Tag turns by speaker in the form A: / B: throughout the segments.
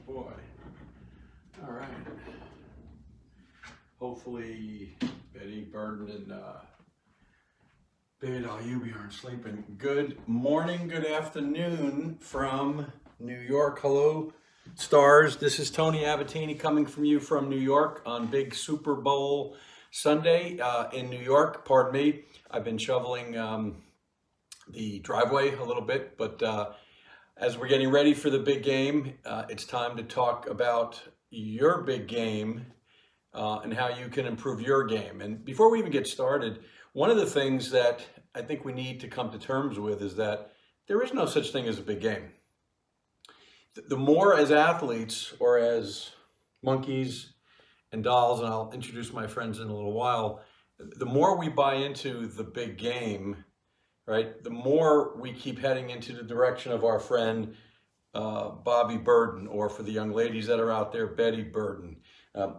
A: boy. All right. Hopefully Betty, Burden, and Bid Ayubi aren't sleeping. Good morning, good afternoon from New York. Hello, stars. This is Tony Abbatine coming from you from New York on big Super Bowl Sunday in New York. Pardon me. I've been shoveling the driveway a little bit, but as we're getting ready for the big game, it's time to talk about your big game and how you can improve your game. And before we even get started, one of the things that I think we need to come to terms with is that there is no such thing as a big game. The more as athletes or as monkeys and dolls, and I'll introduce my friends in a little while, the more we buy into the big game, right, the more we keep heading into the direction of our friend Bobby Burden, or for the young ladies that are out there, Betty Burden.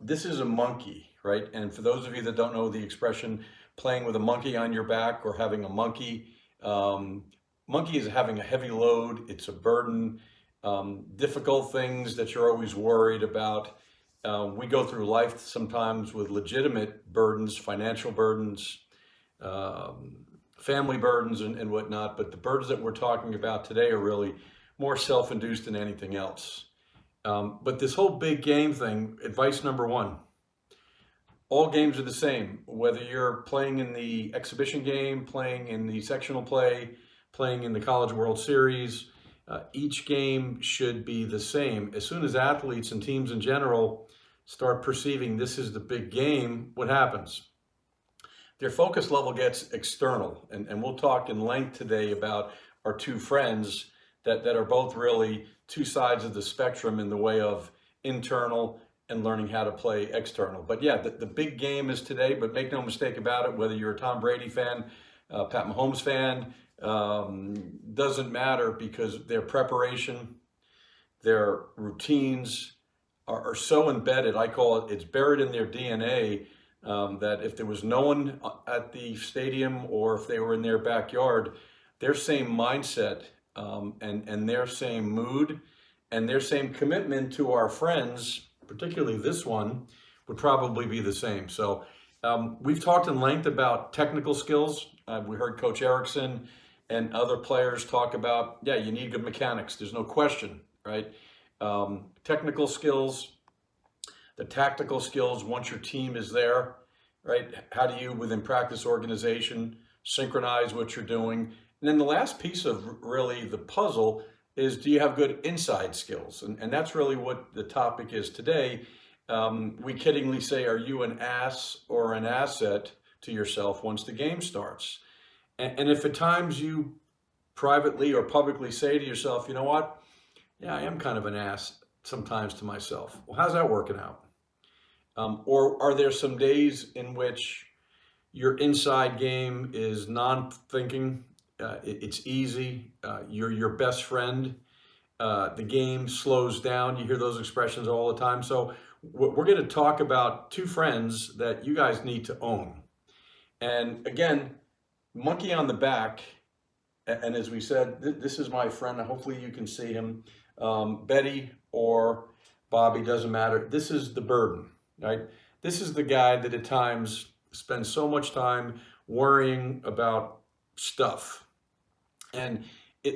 A: This is a monkey, right? And for those of you that don't know the expression, playing with a monkey on your back or having a monkey, monkey is having a heavy load. It's a burden, difficult things that you're always worried about. We go through life sometimes with legitimate burdens, financial burdens, family burdens and whatnot, but the burdens that we're talking about today are really more self-induced than anything else. But this whole big game thing, advice number one, all games are the same. Whether you're playing in the exhibition game, playing in the sectional play, playing in the College World Series, each game should be the same. As soon as athletes and teams in general start perceiving this is the big game, what happens? Their focus level gets external. And we'll talk in length today about our two friends that are both really two sides of the spectrum in the way of internal and learning how to play external. But yeah, the big game is today, but make no mistake about it, whether you're a Tom Brady fan, Pat Mahomes fan, doesn't matter, because their preparation, their routines are so embedded. I call it's buried in their DNA, that if there was no one at the stadium or if they were in their backyard, their same mindset and their same mood and their same commitment to our friends, particularly this one, would probably be the same. So we've talked in length about technical skills. We heard Coach Erickson and other players talk about, yeah, you need good mechanics. There's no question, right? Technical skills, the tactical skills, once your team is there, right? How do you, within practice organization, synchronize what you're doing? And then the last piece of really the puzzle is, do you have good inside skills? And that's really what the topic is today. We kiddingly say, are you an ass or an asset to yourself once the game starts? And if at times you privately or publicly say to yourself, you know what? Yeah, I am kind of an ass sometimes to myself. Well, how's that working out? Or are there some days in which your inside game is non-thinking? It's easy. You're your best friend. The game slows down. You hear those expressions all the time. So we're going to talk about two friends that you guys need to own. And again, monkey on the back. And as we said, this is my friend. Hopefully you can see him. Betty or Bobby, doesn't matter. This is the burden, right? This is the guy that at times spends so much time worrying about stuff. And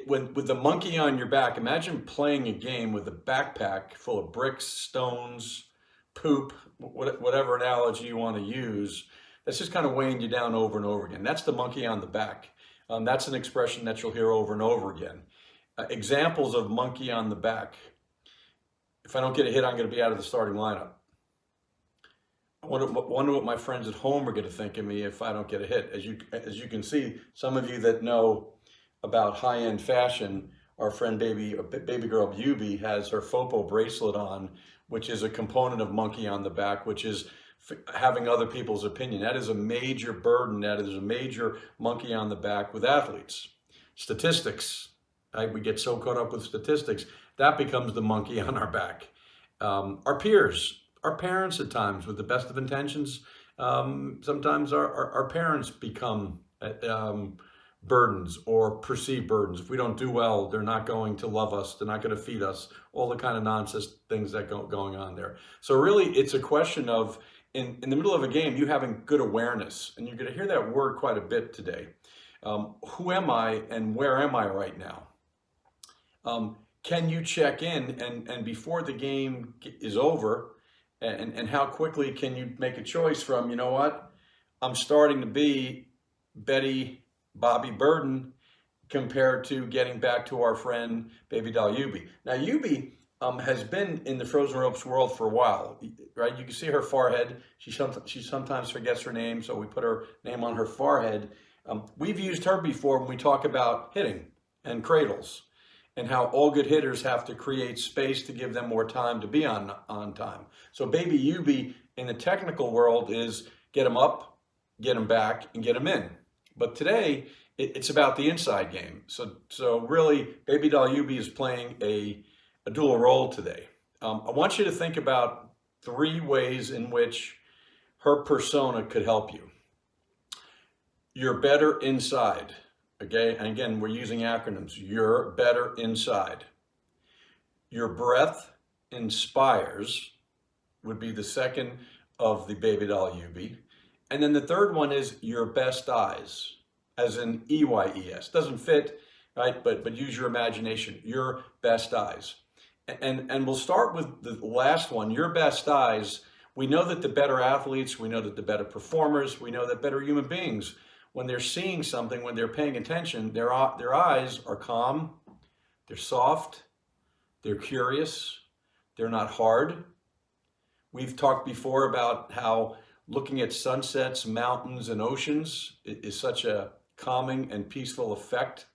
A: with the monkey on your back, imagine playing a game with a backpack full of bricks, stones, poop, whatever analogy you want to use. That's just kind of weighing you down over and over again. That's the monkey on the back. That's an expression that you'll hear over and over again. Examples of monkey on the back. If I don't get a hit, I'm going to be out of the starting lineup. I wonder what my friends at home are going to think of me if I don't get a hit. As you can see, some of you that know about high-end fashion, our friend baby girl Yubi has her FOPO bracelet on, which is a component of monkey on the back, which is having other people's opinion. That is a major burden. That is a major monkey on the back with athletes. Statistics, right? We get so caught up with statistics, that becomes the monkey on our back. Our peers, our parents at times, with the best of intentions, sometimes our parents become burdens or perceived burdens. If we don't do well, they're not going to love us. They're not going to feed us. All the kind of nonsense things that going on there. So really, it's a question of in the middle of a game, you having good awareness, and you're going to hear that word quite a bit today. Who am I and where am I right now? Can you check in and before the game is over, and how quickly can you make a choice from, you know what, I'm starting to be Betty Bobby Burden compared to getting back to our friend Baby Doll Yubi. Now Yubi has been in the frozen ropes world for a while, right? You can see her forehead. She sometimes forgets her name, so we put her name on her forehead. We've used her before when we talk about hitting and cradles and how all good hitters have to create space to give them more time to be on time. So Baby Yubi in the technical world is get them up, get them back, and get them in. But today, it's about the inside game. So really, Baby Doll Yubi is playing a dual role today. I want you to think about 3 ways in which her persona could help you. You're better inside, okay? And again, we're using acronyms. You're better inside. Your breath inspires would be the second of the Baby Doll Yubi. And then the third one is your best eyes, as in EYES. Doesn't fit, right? But use your imagination. Your best eyes. And we'll start with the last one, your best eyes. We know that the better athletes, we know that the better performers, we know that better human beings, when they're seeing something, when they're paying attention, their eyes are calm, they're soft, they're curious, they're not hard. We've talked before about how looking at sunsets, mountains, and oceans is such a calming and peaceful effect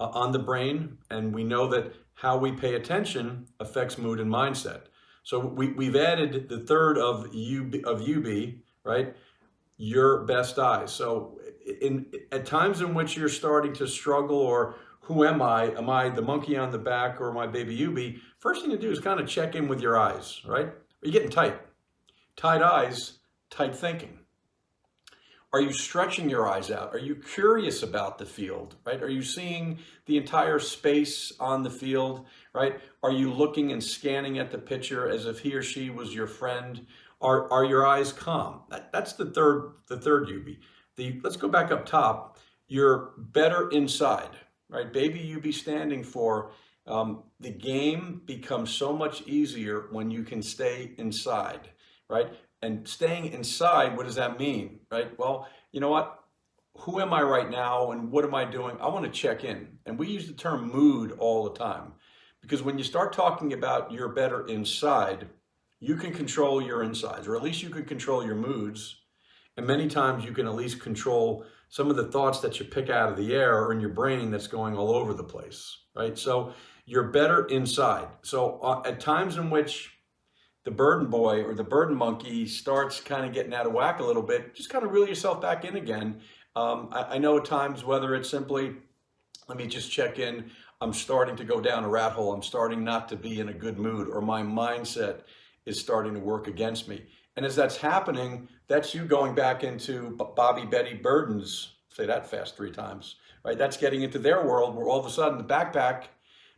A: on the brain. And we know that how we pay attention affects mood and mindset. So we've added the third of UB, right? Your best eyes. So at times in which you're starting to struggle, or who am I? Am I the monkey on the back or my Baby Yubi? First thing to do is kind of check in with your eyes, right? Are you getting tight? Tight eyes, tight thinking. Are you stretching your eyes out? Are you curious about the field, right? Are you seeing the entire space on the field, right? Are you looking and scanning at the pitcher as if he or she was your friend? Are your eyes calm? That's the third Yubi. Let's go back up top. You're better inside, right? Baby Yubi standing for the game becomes so much easier when you can stay inside, right? And staying inside, what does that mean, right? Well, you know what? Who am I right now and what am I doing? I want to check in. And we use the term mood all the time because when you start talking about you're better inside, you can control your insides, or at least you can control your moods. And many times you can at least control some of the thoughts that you pick out of the air or in your brain that's going all over the place, right? So you're better inside. So at times in which the burden boy or the burden monkey starts kind of getting out of whack a little bit, just kind of reel yourself back in again. I know at times, whether it's simply, let me just check in, I'm starting to go down a rat hole, I'm starting not to be in a good mood, or my mindset is starting to work against me. And as that's happening, that's you going back into Bobby Betty Burden's, say that fast 3 times, right? That's getting into their world where all of a sudden the backpack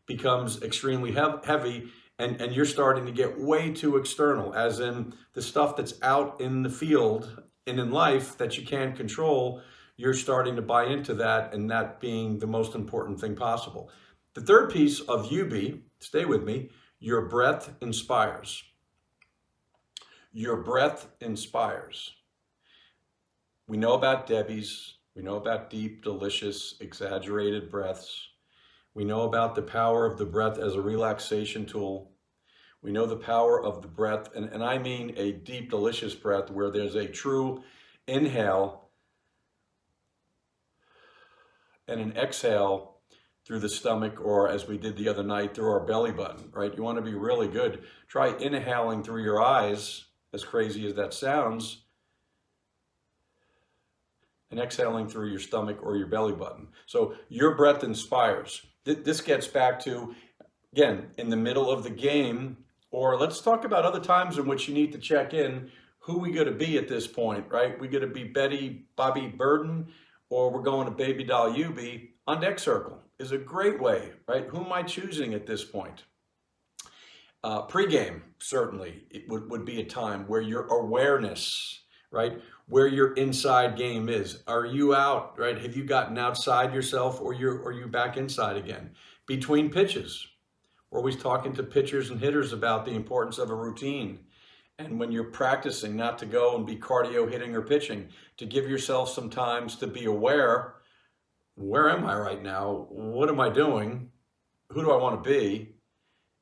A: becomes extremely heavy. And you're starting to get way too external, as in the stuff that's out in the field and in life that you can't control, you're starting to buy into that, and that being the most important thing possible. The third piece of UB, stay with me, your breath inspires. Your breath inspires. We know about Debbie's, we know about deep, delicious, exaggerated breaths. We know about the power of the breath as a relaxation tool. We know the power of the breath, and I mean a deep, delicious breath where there's a true inhale and an exhale through the stomach, or as we did the other night, through our belly button, right? You want to be really good. Try inhaling through your eyes, as crazy as that sounds, and exhaling through your stomach or your belly button. So your breath inspires. This gets back to, again, in the middle of the game, or let's talk about other times in which you need to check in. Who we going to be at this point, right? We going to be Betty Bobby Burden, or we're going to baby doll UB, on deck circle is a great way, right? Who am I choosing at this point? Pre-game, certainly, it would be a time where your awareness, right? Where your inside game is. Are you out, right? Have you gotten outside yourself, or are you back inside again? Between pitches. We're always talking to pitchers and hitters about the importance of a routine. And when you're practicing, not to go and be cardio hitting or pitching, to give yourself some times to be aware, where am I right now? What am I doing? Who do I want to be?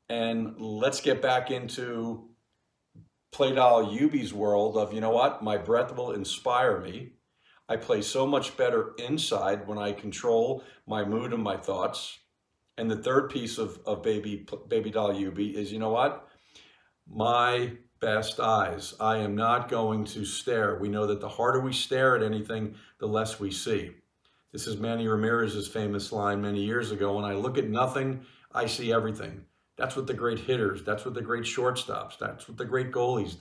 A: And let's get back into Play Doll UB's world of, you know what, my breath will inspire me. I play so much better inside when I control my mood and my thoughts. And the third piece of baby doll UB is, you know what, my best eyes. I am not going to stare. We know that the harder we stare at anything, the less we see. This is Manny Ramirez's famous line many years ago: when I look at nothing, I see everything. That's what the great hitters, that's what the great shortstops, that's what the great goalies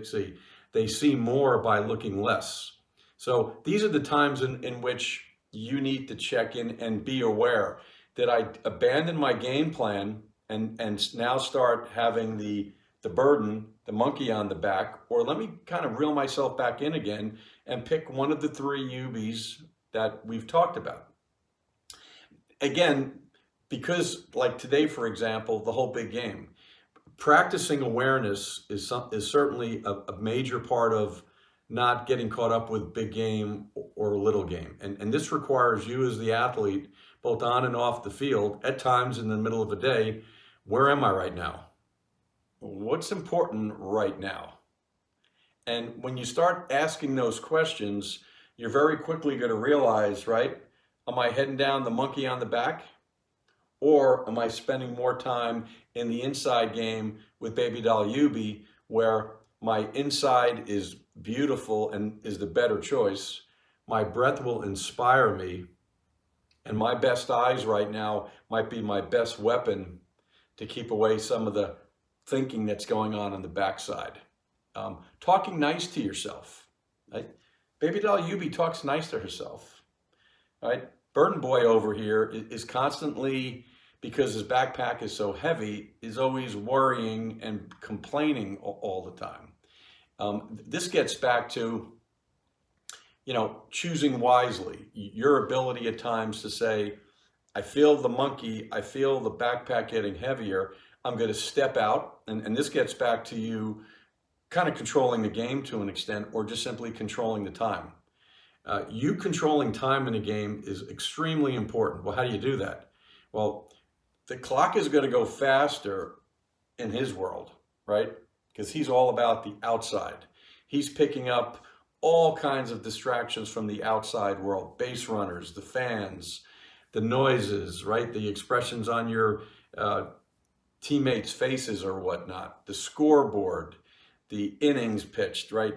A: see. They see more by looking less. So these are the times in which you need to check in and be aware. Did I abandon my game plan and now start having the burden, the monkey on the back, or let me kind of reel myself back in again and pick one of the three UBs that we've talked about. Again, because like today, for example, the whole big game, practicing awareness is certainly a major part of not getting caught up with big game or little game. And this requires you as the athlete, both on and off the field, at times in the middle of a day, where am I right now? What's important right now? And when you start asking those questions, you're very quickly going to realize, right, am I heading down the monkey on the back? Or am I spending more time in the inside game with baby doll UB, where my inside is beautiful and is the better choice? My breath will inspire me, and my best eyes right now might be my best weapon to keep away some of the thinking that's going on the backside. Talking nice to yourself, right? Baby doll UB talks nice to herself, right? Burden boy over here is constantly, because his backpack is so heavy, is always worrying and complaining all the time. This gets back to, you know, choosing wisely. Your ability at times to say, I feel the monkey, I feel the backpack getting heavier, I'm going to step out. And this gets back to you kind of controlling the game to an extent, or just simply controlling the time. You controlling time in a game is extremely important. Well, how do you do that? Well, the clock is going to go faster in his world, right? Because he's all about the outside. He's picking up all kinds of distractions from the outside world: base runners, the fans, the noises, right? The expressions on your teammates' faces or whatnot, the scoreboard, the innings pitched, right?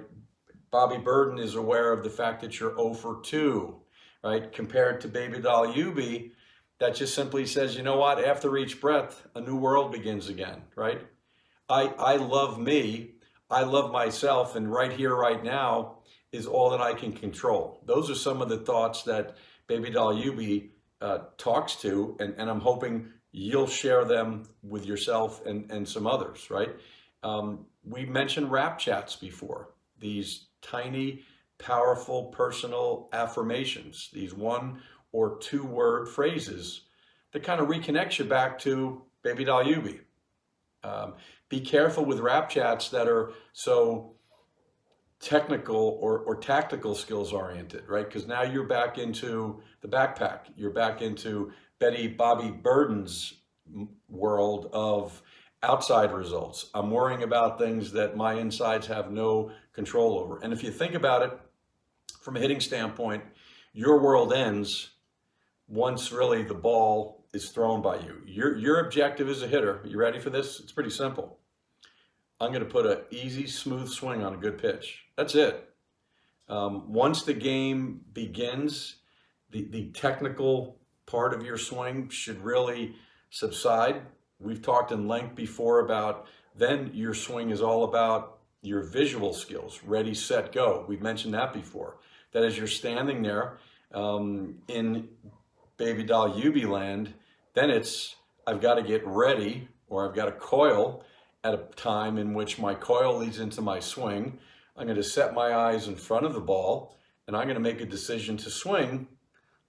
A: Bobby Burden is aware of the fact that you're 0 for 2, right? Compared to baby doll UB, that just simply says, you know what? After each breath, a new world begins again, right? I love me, I love myself, and right here, right now is all that I can control. Those are some of the thoughts that baby doll UB talks to, and I'm hoping you'll share them with yourself and some others, right? We mentioned rap chats before, these tiny, powerful, personal affirmations, these 1 or 2 word phrases that kind of reconnect you back to baby doll UB. Be careful with rap chats that are so technical or tactical skills oriented, right? Because now you're back into the backpack. You're back into Bobby Burden's world of outside results. I'm worrying about things that my insides have no control over. And if you think about it from a hitting standpoint, your world ends once really the ball is thrown by you. Your objective as a hitter, you ready for this? It's pretty simple. I'm going to put an easy, smooth swing on a good pitch. That's it. Once the game begins, the technical part of your swing should really subside. We've talked in length before about then your swing is all about your visual skills. Ready, set, go. We've mentioned that before. That as you're standing there, in baby doll UB land, then it's I've got to get ready, or I've got to coil at a time in which my coil leads into my swing. I'm going to set my eyes in front of the ball, and I'm going to make a decision to swing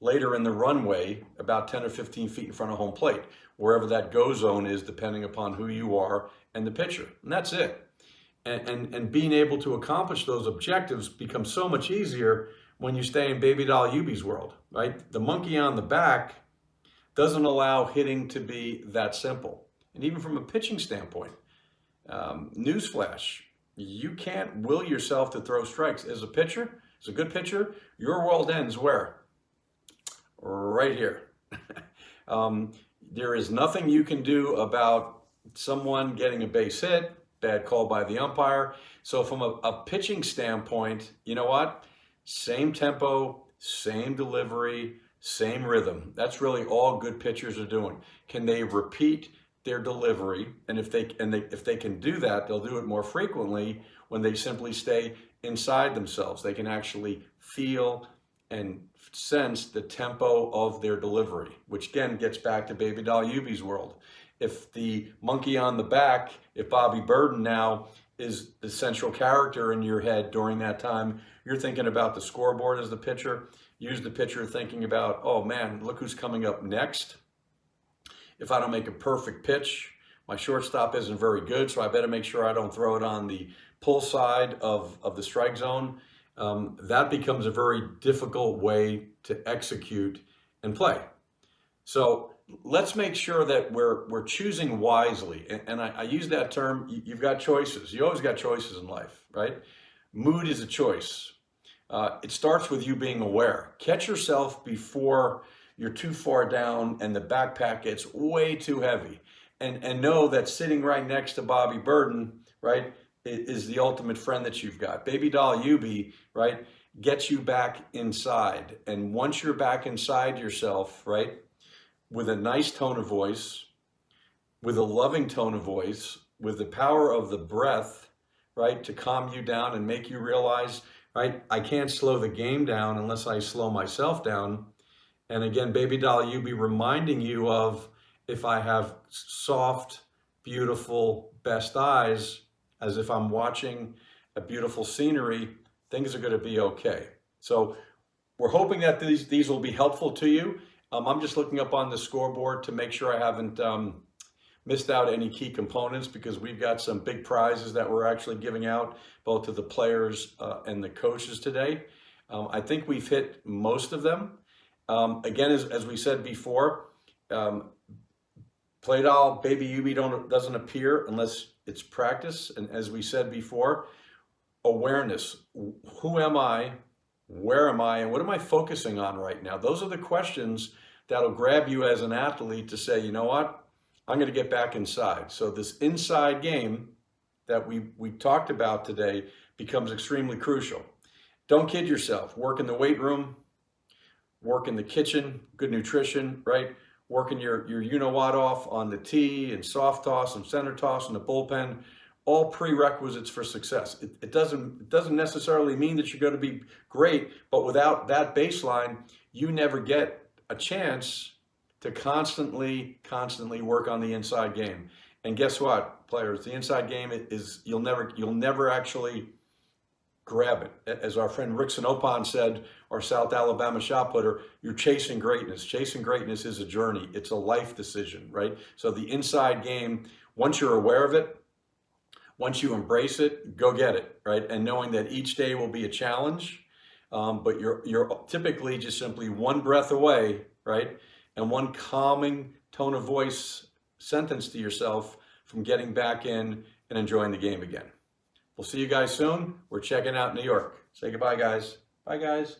A: later in the runway, about 10 or 15 feet in front of home plate, wherever that go zone is, depending upon who you are and the pitcher. And that's it. And being able to accomplish those objectives becomes so much easier when you stay in baby doll UB's world, right? The monkey on the back doesn't allow hitting to be that simple. And even from a pitching standpoint, newsflash, you can't will yourself to throw strikes. As a pitcher, as a good pitcher, your world ends where? Right here. There is nothing you can do about someone getting a base hit, bad call by the umpire. So from a pitching standpoint, you know what? Same tempo, same delivery, same rhythm. That's really all good pitchers are doing. Can they repeat their delivery? And if they can do that, they'll do it more frequently when they simply stay inside themselves. They can actually feel and sense the tempo of their delivery, which again gets back to baby doll UB's world. If the monkey on the back, if Bobby Burden now is the central character in your head during that time, you're thinking about the scoreboard as the pitcher. Use the pitcher thinking about, oh man, look who's coming up next. If I don't make a perfect pitch, my shortstop isn't very good, so I better make sure I don't throw it on the pull side of the strike zone. That becomes a very difficult way to execute and play. So let's make sure that we're choosing wisely. And I use that term, you've got choices. You always got choices in life, right? Mood is a choice. It starts with you being aware. Catch yourself before you're too far down and the backpack gets way too heavy. And know that sitting right next to Bobby Burden, right, is the ultimate friend that you've got. Baby doll UB, right, gets you back inside. And once you're back inside yourself, right, with a nice tone of voice, with a loving tone of voice, with the power of the breath, right, to calm you down and make you realize, right, I can't slow the game down unless I slow myself down. And again, baby doll UB reminding you of, if I have soft, beautiful, best eyes, as if I'm watching a beautiful scenery, things are going to be okay. So we're hoping that these will be helpful to you. I'm just looking up on the scoreboard to make sure I haven't missed out any key components, because we've got some big prizes that we're actually giving out both to the players and the coaches today. I think we've hit most of them. Again, as we said before, play doll baby UB doesn't appear unless it's practice. And as we said before, awareness. Who am I? Where am I? And what am I focusing on right now? Those are the questions that'll grab you as an athlete to say, you know what? I'm going to get back inside. So this inside game that we talked about today becomes extremely crucial. Don't kid yourself. Work in the weight room, work in the kitchen, good nutrition, right? Working your you-know-what off on the tee and soft toss and center toss and the bullpen, all prerequisites for success. It doesn't necessarily mean that you're going to be great, but without that baseline, you never get a chance to constantly work on the inside game. And guess what, players? The inside game is you'll never actually grab it. As our friend Rick Sinopon said, our South Alabama shot putter, you're chasing greatness. Chasing greatness is a journey. It's a life decision, right? So the inside game, once you're aware of it, once you embrace it, go get it, right? And knowing that each day will be a challenge, but you're typically just simply one breath away, right? And one calming tone of voice sentence to yourself from getting back in and enjoying the game again. We'll see you guys soon. We're checking out New York. Say goodbye, guys. Bye, guys.